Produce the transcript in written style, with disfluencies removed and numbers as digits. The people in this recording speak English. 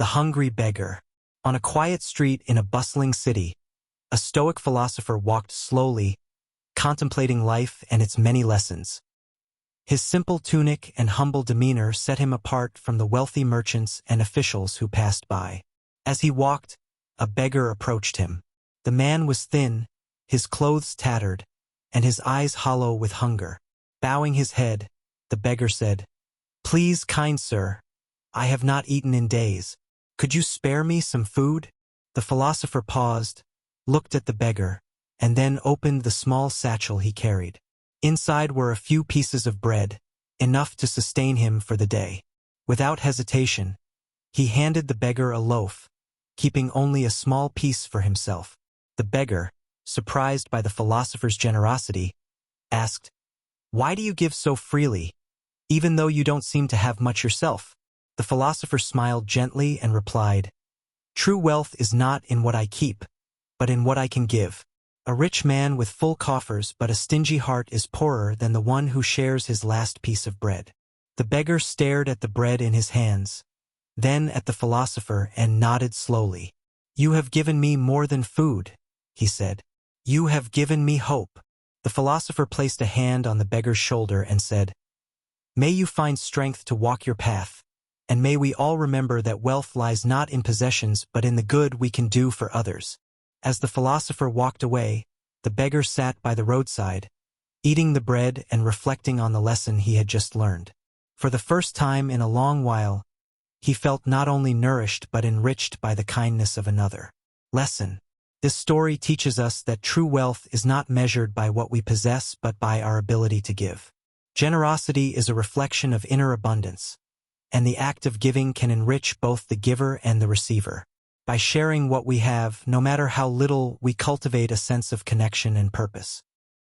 The Hungry Beggar. On a quiet street in a bustling city, a Stoic philosopher walked slowly, contemplating life and its many lessons. His simple tunic and humble demeanor set him apart from the wealthy merchants and officials who passed by. As he walked, a beggar approached him. The man was thin, his clothes tattered, and his eyes hollow with hunger. Bowing his head, the beggar said, "Please, kind sir, I have not eaten in days. Could you spare me some food?" The philosopher paused, looked at the beggar, and then opened the small satchel he carried. Inside were a few pieces of bread, enough to sustain him for the day. Without hesitation, he handed the beggar a loaf, keeping only a small piece for himself. The beggar, surprised by the philosopher's generosity, asked, "Why do you give so freely, even though you don't seem to have much yourself?" The philosopher smiled gently and replied, "True wealth is not in what I keep, but in what I can give. A rich man with full coffers but a stingy heart is poorer than the one who shares his last piece of bread." The beggar stared at the bread in his hands, then at the philosopher and nodded slowly. "You have given me more than food," he said. "You have given me hope." The philosopher placed a hand on the beggar's shoulder and said, "May you find strength to walk your path, and may we all remember that wealth lies not in possessions but in the good we can do for others." As the philosopher walked away, the beggar sat by the roadside, eating the bread and reflecting on the lesson he had just learned. For the first time in a long while, he felt not only nourished but enriched by the kindness of another. Lesson. This story teaches us that true wealth is not measured by what we possess but by our ability to give. Generosity is a reflection of inner abundance, and the act of giving can enrich both the giver and the receiver. By sharing what we have, no matter how little, we cultivate a sense of connection and purpose.